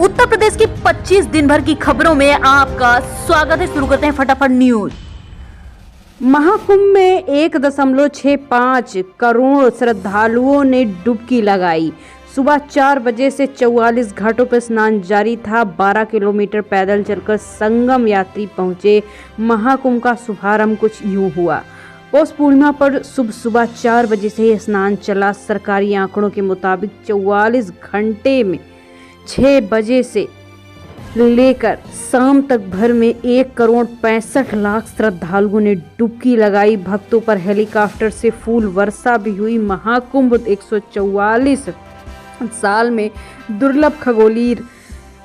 उत्तर प्रदेश की 25 दिन भर की खबरों में आपका स्वागत है। शुरू करते हैं फटाफट न्यूज। महाकुंभ में 1.65 करोड़ श्रद्धालुओं ने डुबकी लगाई। सुबह 4 बजे से 44 घाटों पर स्नान जारी था। 12 किलोमीटर पैदल चलकर संगम यात्री पहुंचे। महाकुंभ का शुभारंभ कुछ यूं हुआ। पौष पूर्णिमा पर सुबह 4 बजे से ही स्नान चला। सरकारी आंकड़ों के मुताबिक 44 घंटे में 6 बजे से लेकर शाम तक भर में 1,65,00,000 श्रद्धालुओं ने डुबकी लगाई। भक्तों पर हेलीकॉप्टर से फूल वर्षा भी हुई। महाकुंभ 144 साल में दुर्लभ खगोलीय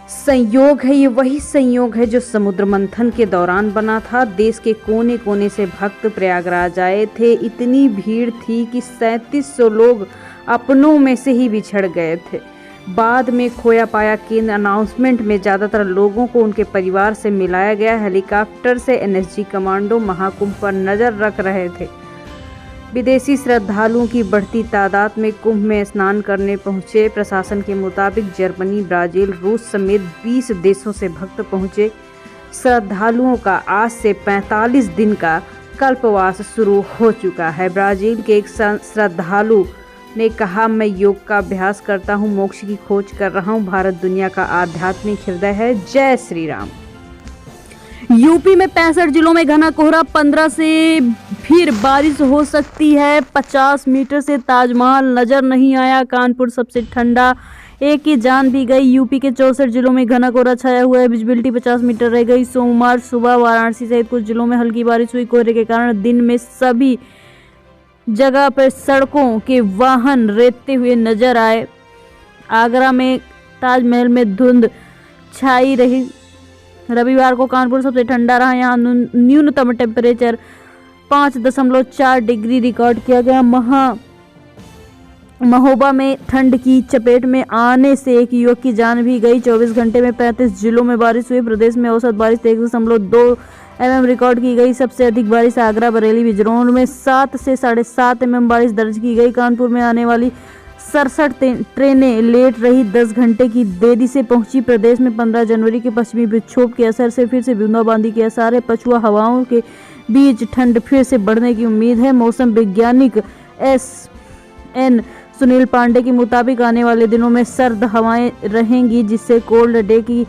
संयोग है। ये वही संयोग है जो समुद्र मंथन के दौरान बना था। देश के कोने कोने से भक्त प्रयागराज आए थे। इतनी भीड़ थी कि 3700 लोग अपनों में से ही बिछड़ गए थे। बाद में खोया पाया केंद्र अनाउंसमेंट में ज्यादातर लोगों को उनके परिवार से मिलाया गया। हेलीकॉप्टर से एनएसजी कमांडो महाकुंभ पर नजर रख रहे थे। विदेशी श्रद्धालुओं की बढ़ती तादाद में कुंभ में स्नान करने पहुंचे। प्रशासन के मुताबिक जर्मनी, ब्राजील, रूस समेत 20 देशों से भक्त पहुंचे। श्रद्धालुओं का आज से 45 दिन का कल्पवास शुरू हो चुका है। ब्राजील के एक श्रद्धालु ने कहा, मैं योग का अभ्यास करता हूं, मोक्ष की खोज कर रहा हूं। भारत दुनिया का आध्यात्मिक हृदय है। जय श्री राम। यूपी में 65 जिलों में घना कोहरा। 15 से फिर बारिश हो सकती है। 50 मीटर से ताजमहल नजर नहीं आया। कानपुर सबसे ठंडा, एक की जान भी गई। यूपी के 64 जिलों में घना कोहरा छाया हुआ है। विजिबिलिटी 50 मीटर रह गई। सोमवार सुबह वाराणसी सहित कुछ जिलों में हल्की बारिश हुई। कोहरे के कारण दिन में सभी जगह पर सड़कों के वाहन रेतते हुए नजर आए। आगरा में ताजमहल में धुंध छाई रही। रविवार को कानपुर सबसे ठंडा रहा। यहाँ न्यूनतम टेम्परेचर 5.4 डिग्री रिकॉर्ड किया गया। महोबा में ठंड की चपेट में आने से एक युवक की जान भी गई। 24 घंटे में 35 जिलों में बारिश हुई। प्रदेश में औसत बारिश 1.2 mm रिकॉर्ड की गई। सबसे अधिक बारिश आगरा, बरेली, बिजनौर में 7 से 7.5 mm बारिश दर्ज की गई। कानपुर में आने वाली 67 ट्रेनें लेट रही। 10 घंटे की देरी से पहुंची। प्रदेश में 15 जनवरी के पश्चिमी विक्षोभ के असर से फिर से बूंदाबांदी के आसार है। पछुआ हवाओं के बीच ठंड फिर से बढ़ने की उम्मीद है। मौसम वैज्ञानिक SN सुनील पांडे के मुताबिक आने वाले दिनों में सर्द हवाएं रहेंगी, जिससे कोल्ड डे की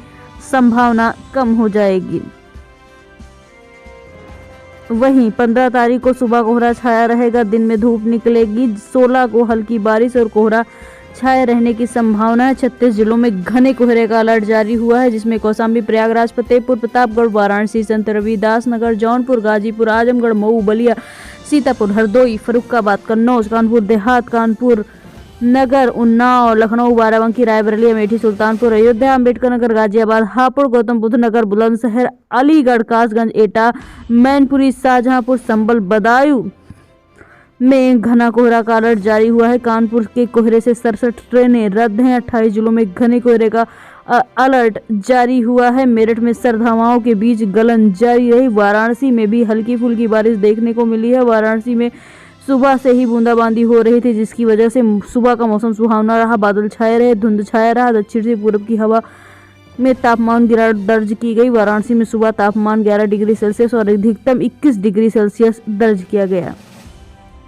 संभावना कम हो जाएगी। वहीं 15 तारीख को सुबह कोहरा छाया रहेगा, दिन में धूप निकलेगी। 16 को हल्की बारिश और कोहरा छाए रहने की संभावना है। 36 जिलों में घने कोहरे का अलर्ट जारी हुआ है, जिसमें कौशाम्बी, प्रयागराज, फतेहपुर, प्रतापगढ़, वाराणसी, संत रविदास नगर, जौनपुर, गाजीपुर, आजमगढ़, मऊ, बलिया, सीतापुर, हरदोई, फर्रुखाबाद, कन्नौज, कानपुर देहात, कानपुर नगर, उन्नाव, लखनऊ, बाराबंकी, रायबरेली, अमेठी, सुल्तानपुर, अयोध्या, अम्बेडकर नगर, गाजियाबाद, हापुड़, गौतम बुद्ध नगर, बुलंदशहर, अलीगढ़, कासगंज, एटा, मैनपुरी, शाहजहांपुर, संभल, बदायूं में घना कोहरा का अलर्ट जारी हुआ है। कानपुर के कोहरे से 67 ट्रेनें रद्द हैं। 28 जिलों में घने कोहरे का अलर्ट जारी हुआ है। मेरठ में सर्द हवाओं के बीच गलन जारी रही। वाराणसी में भी हल्की फुल्की बारिश देखने को मिली है। वाराणसी में सुबह से ही बूंदाबांदी हो रही थी, जिसकी वजह से सुबह का मौसम सुहावना रहा। बादल छाए रहे, धुंध छाया रहा। दक्षिण से पूर्व की हवा में तापमान गिरावट दर्ज की गई। वाराणसी में सुबह तापमान 11 डिग्री सेल्सियस और अधिकतम 21 डिग्री सेल्सियस दर्ज किया गया।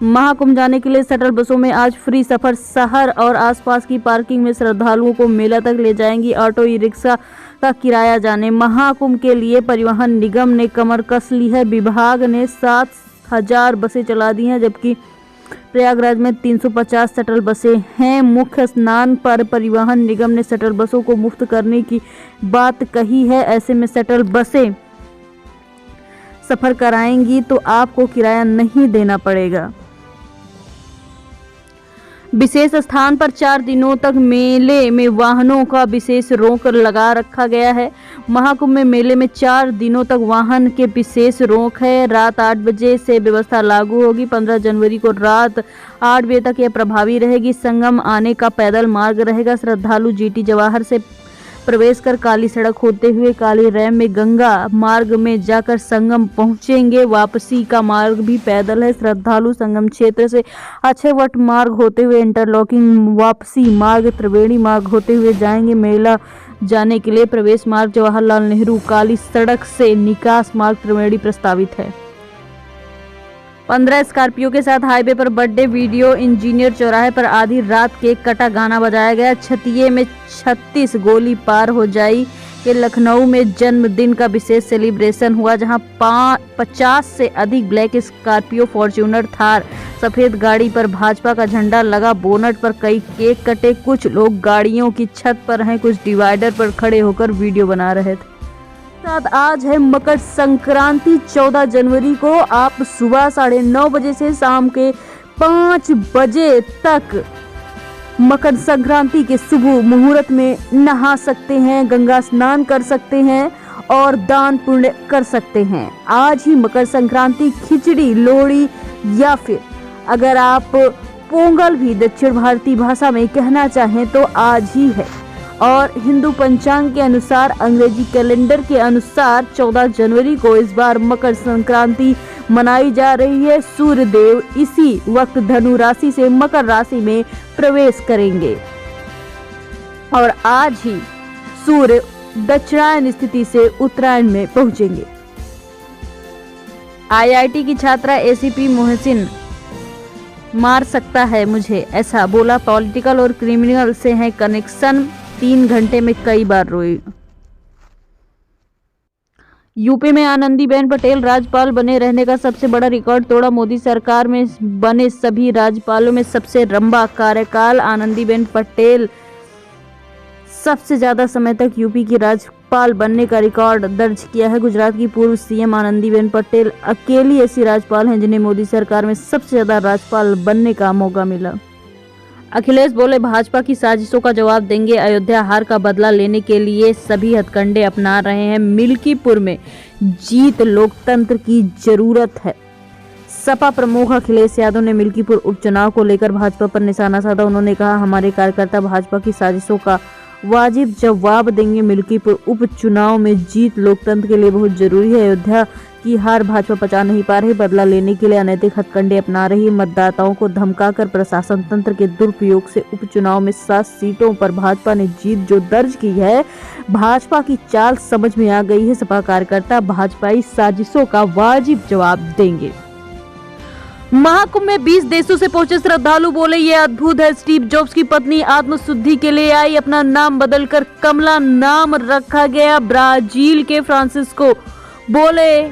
महाकुंभ जाने के लिए शटल बसों में आज फ्री सफर। शहर और आसपास की पार्किंग में श्रद्धालुओं को मेला तक ले जाएंगी ऑटो, ई रिक्शा का किराया जाने। महाकुंभ के लिए परिवहन निगम ने कमर कस ली है। विभाग ने 7000 बसें चला दी हैं, जबकि प्रयागराज में 350 शटल बसें हैं। मुख्य स्नान पर परिवहन निगम ने शटल बसों को मुफ्त करने की बात कही है। ऐसे में शटल बसें सफर कराएंगी तो आपको किराया नहीं देना पड़ेगा। विशेष स्थान पर 4 दिनों तक मेले में वाहनों का विशेष रोक लगा रखा गया है। महाकुंभ में मेले में 4 दिनों तक वाहन के विशेष रोक है। रात 8 बजे से व्यवस्था लागू होगी। 15 जनवरी को रात 8 बजे तक यह प्रभावी रहेगी। संगम आने का पैदल मार्ग रहेगा। श्रद्धालु GT जवाहर से प्रवेश कर काली सड़क होते हुए काली रैम में गंगा मार्ग में जाकर संगम पहुंचेंगे। वापसी का मार्ग भी पैदल है। श्रद्धालु संगम क्षेत्र से अक्षयवट मार्ग होते हुए इंटरलॉकिंग वापसी मार्ग त्रिवेणी मार्ग होते हुए जाएंगे। मेला जाने के लिए प्रवेश मार्ग जवाहरलाल नेहरू काली सड़क से निकास मार्ग त्रिवेणी प्रस्तावित है। 15 स्कॉर्पियो के साथ हाईवे पर बर्थडे वीडियो। इंजीनियर चौराहे पर आधी रात केक कटा, गाना बजाया गया। छतिये में 36 गोली पार हो जाई के लखनऊ में जन्मदिन का विशेष सेलिब्रेशन हुआ, जहां 50 से अधिक ब्लैक स्कॉर्पियो, फॉर्च्यूनर, थार सफेद गाड़ी पर भाजपा का झंडा लगा। बोनट पर कई केक कटे। कुछ लोग गाड़ियों की छत पर हैं, कुछ डिवाइडर पर खड़े होकर वीडियो बना रहे थे। साथ आज है मकर संक्रांति। 14 जनवरी को आप सुबह 9:30 बजे से शाम के 5 बजे तक मकर संक्रांति के शुभ मुहूर्त में नहा सकते हैं, गंगा स्नान कर सकते हैं और दान पुण्य कर सकते हैं। आज ही मकर संक्रांति खिचड़ी, लोहड़ी या फिर अगर आप पोंगल भी दक्षिण भारतीय भाषा में कहना चाहें तो आज ही है। और हिंदू पंचांग के अनुसार, अंग्रेजी कैलेंडर के अनुसार 14 जनवरी को इस बार मकर संक्रांति मनाई जा रही है। सूर्य देव इसी वक्त धनु राशि से मकर राशि में प्रवेश करेंगे और आज ही सूर्य दक्षिणायन स्थिति से उत्तरायण में पहुंचेंगे। आईआईटी की छात्रा एसीपी मोहसिन मार सकता है मुझे, ऐसा बोला। पॉलिटिकल और क्रिमिनल से है कनेक्शन, 3 घंटे में कई बार रोई। यूपी में आनंदीबेन पटेल राज्यपाल बने रहने का सबसे बड़ा रिकॉर्ड तोड़ा। मोदी सरकार में बने सभी राज्यपालों में सबसे लंबा कार्यकाल आनंदीबेन पटेल सबसे ज्यादा समय तक यूपी की राज्यपाल बनने का रिकॉर्ड दर्ज किया है। गुजरात की पूर्व सीएम आनंदीबेन पटेल अकेली ऐसी राज्यपाल हैं जिन्हें मोदी सरकार में सबसे ज्यादा राज्यपाल बनने का मौका मिला। अखिलेश बोले, भाजपा की साजिशों का जवाब देंगे। अयोध्या हार का बदला लेने के लिए सभी हथकंडे अपना रहे हैं। मिल्कीपुर में जीत लोकतंत्र की जरूरत है। सपा प्रमुख अखिलेश यादव ने मिल्कीपुर उपचुनाव को लेकर भाजपा पर निशाना साधा। उन्होंने कहा, हमारे कार्यकर्ता भाजपा की साजिशों का वाजिब जवाब देंगे। मिल्कीपुर उपचुनाव में जीत लोकतंत्र के लिए बहुत जरूरी है। अयोध्या की हार भाजपा पचा नहीं पा रही, बदला लेने के लिए अनैतिक हथकंडे अपना रही। मतदाताओं को धमकाकर प्रशासन तंत्र के दुरुपयोग से उपचुनाव में 7 सीटों पर भाजपा ने जीत जो दर्ज की है, भाजपा की चाल समझ में आ गई है। सपा कार्यकर्ता भाजपाई साजिशों का वाजिब जवाब देंगे। महाकुंभ में 20 देशों से पहुंचे श्रद्धालु बोले, ये अद्भुत है। स्टीव जॉब्स की पत्नी आत्मशुद्धि के लिए आई, अपना नाम बदलकर कमला नाम रखा गया। ब्राजील के फ्रांसिस्को बोले,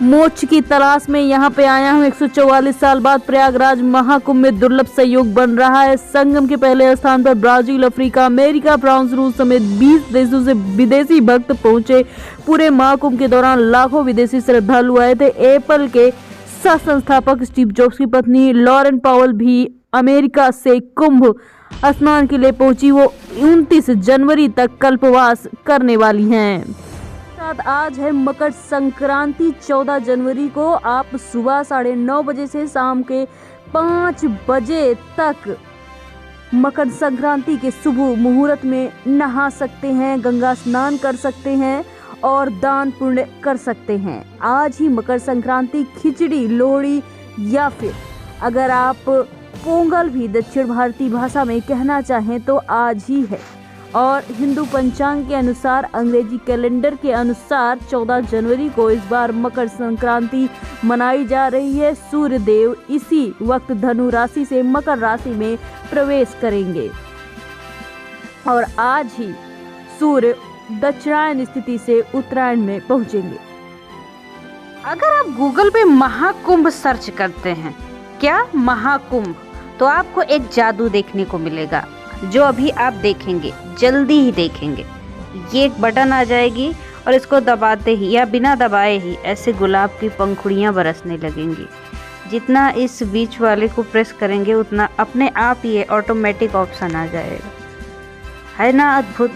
मोक्ष की तलाश में यहाँ पे आया हूँ। 144 साल बाद प्रयागराज महाकुंभ में दुर्लभ सहयोग बन रहा है। संगम के पहले स्थान पर ब्राजील, अफ्रीका, अमेरिका, फ्रांस, रूस समेत 20 देशों से विदेशी भक्त पहुंचे। पूरे महाकुंभ के दौरान लाखों विदेशी श्रद्धालु आए थे। एप्पल के सह संस्थापक स्टीव जॉब्स की पत्नी लॉरेन पावेल भी अमेरिका से कुंभ स्नान के लिए पहुंची। वो 29 जनवरी तक कल्पवास करने वाली हैं। साथ आज है मकर संक्रांति। 14 जनवरी को आप सुबह 9:30 बजे से शाम के 5 बजे तक मकर संक्रांति के शुभ मुहूर्त में नहा सकते हैं, गंगा स्नान कर सकते हैं और दान पुण्य कर सकते हैं। आज ही मकर संक्रांति खिचड़ी, लोहड़ी या फिर अगर आप पोंगल भी दक्षिण भारतीय भाषा में कहना चाहें तो आज ही है। और हिंदू पंचांग के अनुसार, अंग्रेजी कैलेंडर के अनुसार 14 जनवरी को इस बार मकर संक्रांति मनाई जा रही है। सूर्य देव इसी वक्त धनु राशि से मकर राशि में प्रवेश करेंगे और आज ही सूर्य दक्षिणायन स्थिति से उत्तरायण में पहुंचेंगे। अगर आप गूगल पे महाकुंभ सर्च करते हैं, क्या महाकुंभ, तो आपको एक जादू देखने को मिलेगा जो अभी आप देखेंगे, जल्दी ही देखेंगे। ये एक बटन आ जाएगी और इसको दबाते ही या बिना दबाए ही ऐसे गुलाब की पंखुड़ियाँ बरसने लगेंगी। जितना इस बीच वाले को प्रेस करेंगे उतना अपने आप ये ऑटोमेटिक ऑप्शन आ जाएगा। है ना अद्भुत।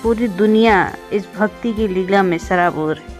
पूरी दुनिया इस भक्ति की लीला में सराबोर है।